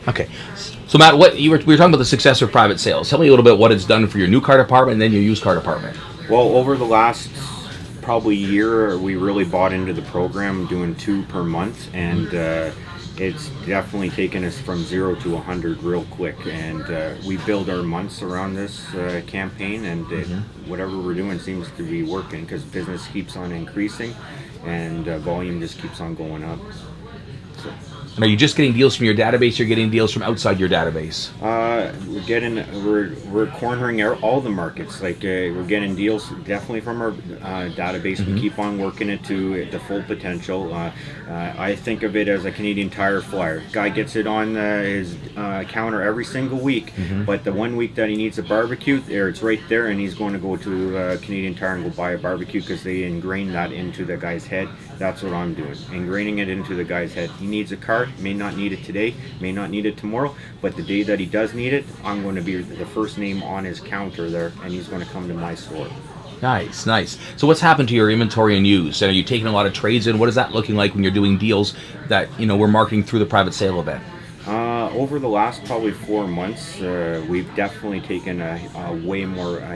Okay. So Matt, we were talking about the success of private sales. Tell me a little bit what it's done for your new car department and then your used car department. Well, over the last probably year, we really bought into the program, doing 2 per month, and it's definitely taken us from 0 to 100 real quick. And we build our months around this campaign, and whatever we're doing seems to be working because business keeps on increasing, and volume just keeps on going up. So. And are you just getting deals from your database, or you're getting deals from outside your database? We're cornering all the markets. Like we're getting deals definitely from our database. We keep on working it to the full potential. I think of it as a Canadian Tire flyer. Guy gets it on his counter every single week, but the one week that he needs a barbecue, it's right there, and he's going to go to Canadian Tire and go buy a barbecue because they ingrain that into the guy's head. That's what I'm doing, ingraining it into the guy's head. He needs a car, may not need it today, may not need it tomorrow, but the day that he does need it, I'm going to be the first name on his counter there, and he's going to come to my store. Nice, nice. So what's happened to your inventory and used? And are you taking a lot of trades in? What is that looking like when you're doing deals that we're marketing through the private sale event? Over the last probably 4 months, we've definitely taken a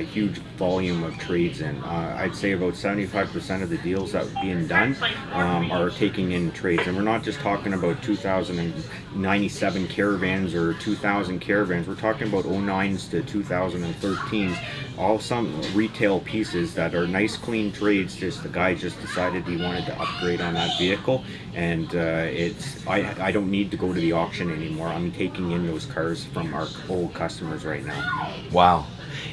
huge volume of trades in. I'd say about 75% of the deals that are being done are taking in trades. And we're not just talking about 2097 caravans or 2000 caravans. We're talking about 09s to 2013s. All some retail pieces that are nice, clean trades. Just the guy just decided he wanted to upgrade on that vehicle, and I don't need to go to the auction anymore. I'm taking in those cars from our old customers right now. Wow.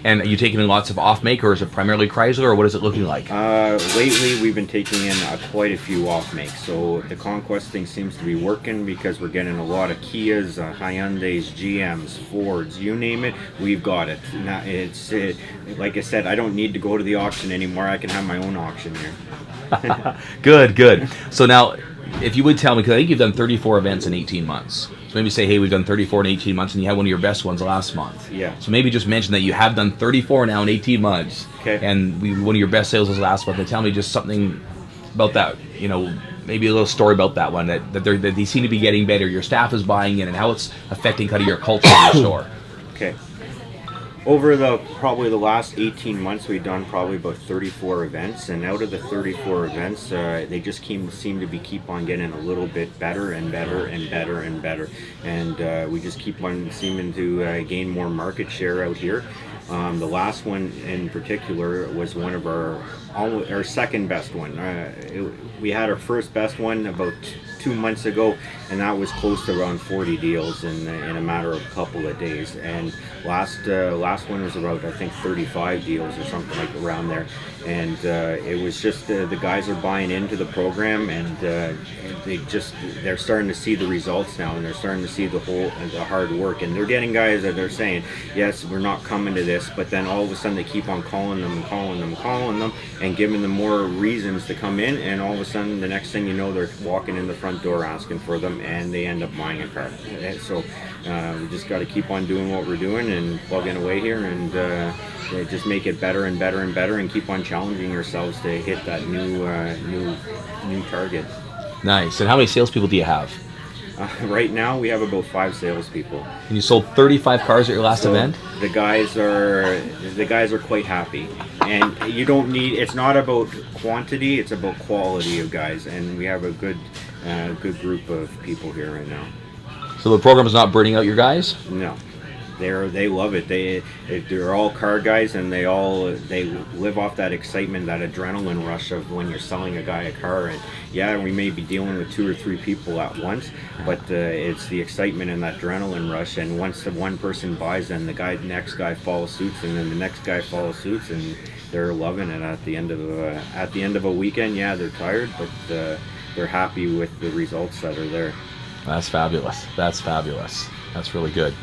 And are you taking in lots of off-make, or is it primarily Chrysler, or what is it looking like? Lately, we've been taking in quite a few off-makes. So the Conquest thing seems to be working because we're getting a lot of Kias, Hyundais, GMs, Fords, you name it, we've got it. Now, like I said, I don't need to go to the auction anymore. I can have my own auction here. Good, good. So now, if you would tell me, because I think you've done 34 events in 18 months. So maybe say, hey, we've done 34 in 18 months, and you had one of your best ones last month. Yeah. So maybe just mention that you have done 34 now in 18 months. Okay. And one of your best sales was last month. And tell me just something about that, maybe a little story about that one, that they seem to be getting better. Your staff is buying in, and how it's affecting kind of your culture in your store. Okay. Over probably the last 18 months, we've done probably about 34 events, and out of the 34 events, they just seem to keep on getting a little bit better and better and better and better, and we just keep on seeming to gain more market share out here. The last one in particular was one of our second best one. We had our first best one about 2 months ago, and that was close to around 40 deals in a matter of a couple of days. And last one was about, I think, 35 deals or something like around there. And it was just the guys are buying into the program, and they're starting to see the results now, and they're starting to see the hard work. And they're getting guys that are saying, yes, we're not coming to this, but then all of a sudden they keep on calling them, and giving them more reasons to come in, and all of a sudden the next thing you know, they're walking in the front door asking for them, and they end up buying a car. So we just got to keep on doing what we're doing and plugging away here, and just make it better and better and better, and keep on challenging ourselves to hit that new target. Nice. And how many salespeople do you have? Right now, we have about 5 salespeople. And you sold 35 cars at your last event? The guys are quite happy, and you don't need. It's not about quantity; it's about quality of guys, and we have a good group of people here right now. So the program is not burning out your guys? No. They love it. They're all car guys, and they live off that excitement, that adrenaline rush of when you're selling a guy a car. And yeah, we may be dealing with 2 or 3 people at once, but it's the excitement and that adrenaline rush. And once the one person buys, then the next guy follows suit, and then the next guy follows suit, and they're loving it at the end of a weekend. Yeah, they're tired, but they're happy with the results that are there. That's fabulous. That's fabulous. That's really good.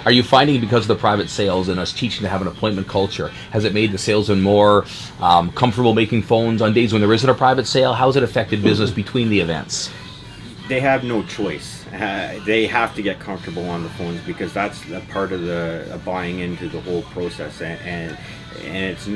Are you finding, because of the private sales and us teaching to have an appointment culture, has it made the salesman more comfortable making phones on days when there isn't a private sale? How has it affected business between the events? They have no choice. They have to get comfortable on the phones, because that's a part of the buying into the whole process, and it's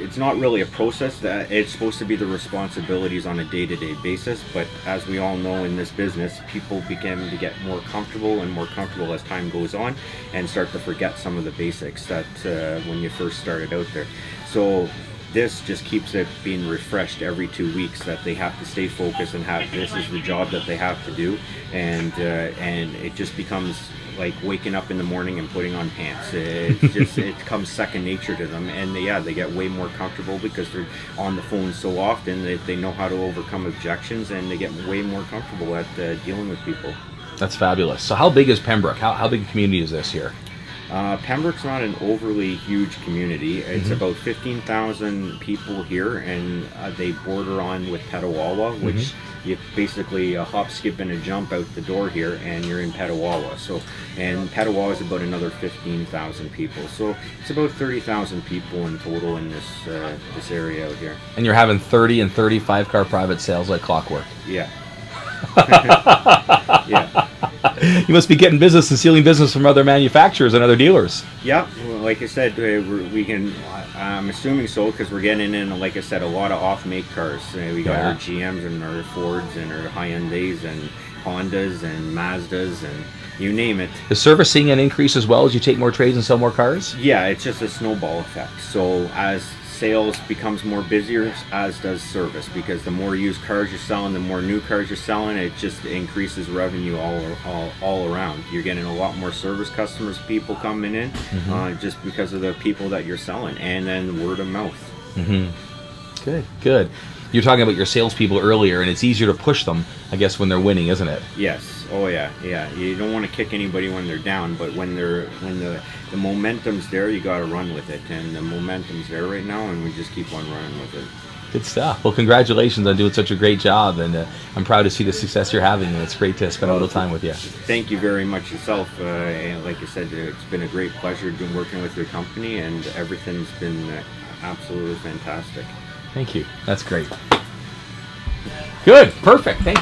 it's not really a process. That it's supposed to be the responsibilities on a day-to-day basis, but as we all know in this business, people begin to get more comfortable and more comfortable as time goes on, and start to forget some of the basics that when you first started out there. So this just keeps it being refreshed every 2 weeks, that they have to stay focused and have, this is the job that they have to do, and it just becomes like waking up in the morning and putting on pants. It comes second nature to them, and they get way more comfortable because they're on the phone so often that they know how to overcome objections, and they get way more comfortable at dealing with people. That's fabulous. So how big is Pembroke? How big a community is this here? Pembroke's not an overly huge community. It's about 15,000 people here, and they border on with Petawawa, which you basically a hop, skip, and a jump out the door here, and you're in Petawawa. So, and Petawawa is about another 15,000 people. So it's about 30,000 people in total in this area out here. And you're having 30 and 35 car private sales like clockwork. Yeah. Yeah. You must be getting business and stealing business from other manufacturers and other dealers. Yeah, well, like I said, we can. I'm assuming so, because we're getting in, like I said, a lot of off-make cars. We got our GMs and our Fords and our Hyundais and Hondas and Mazdas and you name it. Is service seeing an increase as well as you take more trades and sell more cars? Yeah, it's just a snowball effect. So as sales becomes more busier, as does service, because the more used cars you're selling, the more new cars you're selling, it just increases revenue all around. You're getting a lot more service customers, people coming in, just because of the people that you're selling, and then word of mouth. Good. You're talking about your salespeople earlier, and it's easier to push them, I guess, when they're winning, isn't it? Yes. Oh yeah. You don't want to kick anybody when they're down, but when the momentum's there, you got to run with it, and the momentum's there right now, and we just keep on running with it. Good stuff. Well, congratulations on doing such a great job, and I'm proud to see the success you're having, and it's great to spend a little time with you. Thank you very much yourself. And like I said, it's been a great pleasure working with your company, and everything's been absolutely fantastic. Thank you. That's great. Good. Perfect. Thank you.